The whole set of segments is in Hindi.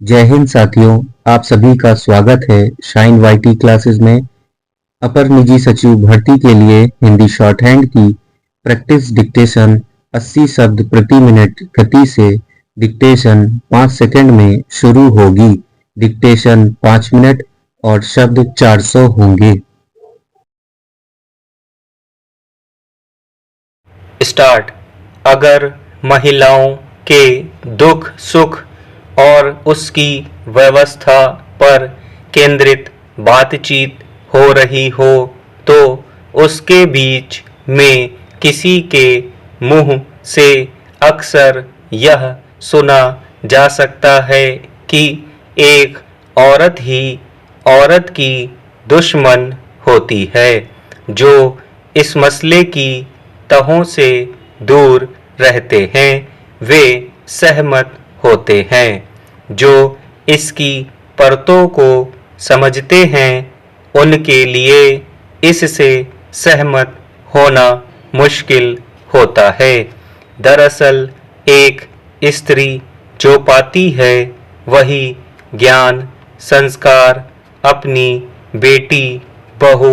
जय हिंद साथियों, आप सभी का स्वागत है शाइन वाईटी क्लासेस में। अपर निजी सचिव भर्ती के लिए हिंदी शॉर्ट हैंड की प्रैक्टिस डिक्टेशन 80 शब्द प्रति मिनट गति से डिक्टेशन 5 सेकंड में शुरू होगी। डिक्टेशन 5 मिनट और शब्द 400 होंगे। स्टार्ट। अगर महिलाओं के दुख सुख और उसकी व्यवस्था पर केंद्रित बातचीत हो रही हो तो उसके बीच में किसी के मुंह से अक्सर यह सुना जा सकता है कि एक औरत ही औरत की दुश्मन होती है। जो इस मसले की तहों से दूर रहते हैं वे सहमत होते हैं। जो इसकी परतों को समझते हैं उनके लिए इससे सहमत होना मुश्किल होता है। दरअसल एक स्त्री जो पाती है वही ज्ञान संस्कार अपनी बेटी बहू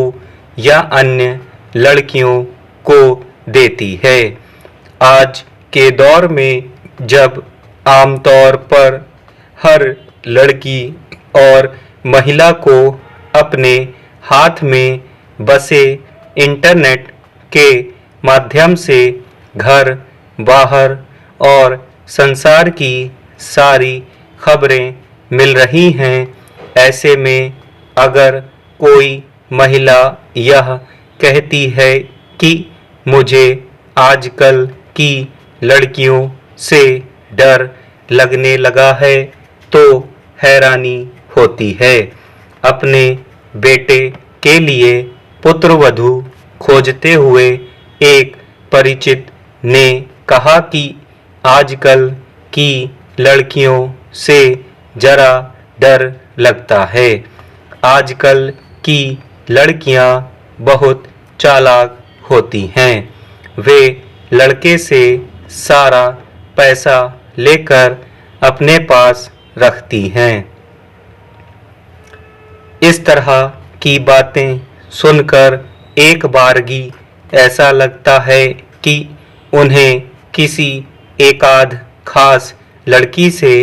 या अन्य लड़कियों को देती है। आज के दौर में जब आमतौर पर हर लड़की और महिला को अपने हाथ में बसे इंटरनेट के माध्यम से घर बाहर और संसार की सारी खबरें मिल रही हैं, ऐसे में अगर कोई महिला यह कहती है कि मुझे आजकल की लड़कियों से डर लगने लगा है तो हैरानी होती है। अपने बेटे के लिए पुत्रवधू खोजते हुए एक परिचित ने कहा कि आजकल की लड़कियों से जरा डर लगता है। आजकल की लड़कियां बहुत चालाक होती हैं। वे लड़के से सारा पैसा लेकर अपने पास रखती हैं। इस तरह की बातें सुनकर एक बारगी ऐसा लगता है कि उन्हें किसी एकाध खास लड़की से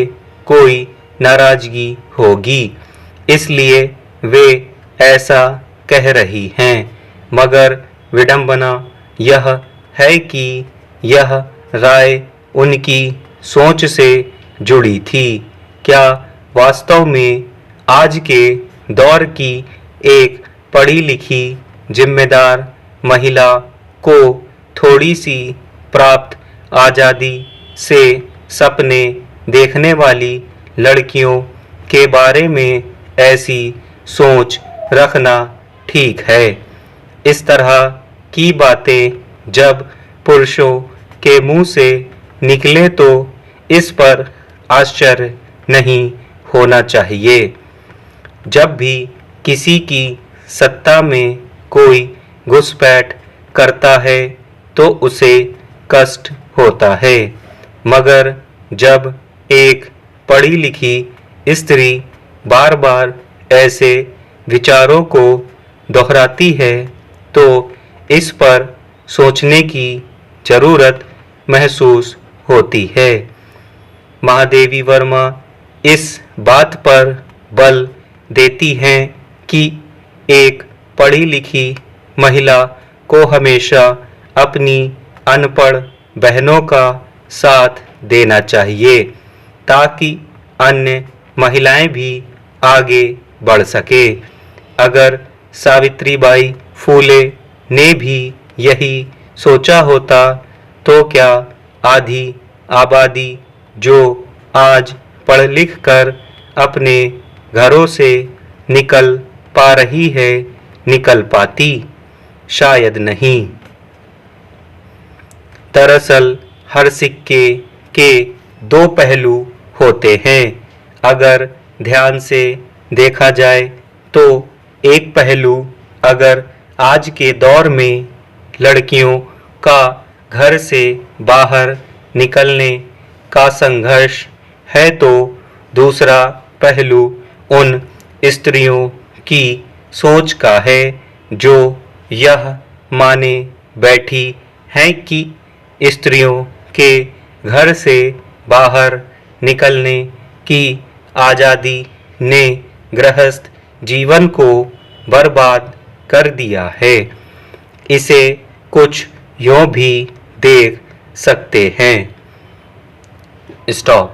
कोई नाराजगी होगी, इसलिए वे ऐसा कह रही हैं। मगर विडंबना यह है कि यह राय उनकी सोच से जुड़ी थी। क्या वास्तव में आज के दौर की एक पढ़ी लिखी जिम्मेदार महिला को थोड़ी सी प्राप्त आज़ादी से सपने देखने वाली लड़कियों के बारे में ऐसी सोच रखना ठीक है? इस तरह की बातें जब पुरुषों के मुंह से निकले तो इस पर आश्चर्य नहीं होना चाहिए। जब भी किसी की सत्ता में कोई घुसपैठ करता है तो उसे कष्ट होता है, मगर जब एक पढ़ी लिखी स्त्री बार बार ऐसे विचारों को दोहराती है तो इस पर सोचने की जरूरत महसूस होती है। महादेवी वर्मा इस बात पर बल देती हैं कि एक पढ़ी लिखी महिला को हमेशा अपनी अनपढ़ बहनों का साथ देना चाहिए ताकि अन्य महिलाएं भी आगे बढ़ सके। अगर सावित्रीबाई फूले ने भी यही सोचा होता तो क्या आधी आबादी जो आज पढ़ लिख कर अपने घरों से निकल पा रही है निकल पाती? शायद नहीं। दरअसल हर सिक्के के दो पहलू होते हैं। अगर ध्यान से देखा जाए तो एक पहलू अगर आज के दौर में लड़कियों का घर से बाहर निकलने का संघर्ष है तो दूसरा पहलू उन स्त्रियों की सोच का है जो यह माने बैठी हैं कि स्त्रियों के घर से बाहर निकलने की आज़ादी ने गृहस्थ जीवन को बर्बाद कर दिया है। इसे कुछ यूं भी देख सकते हैं। स्टॉप।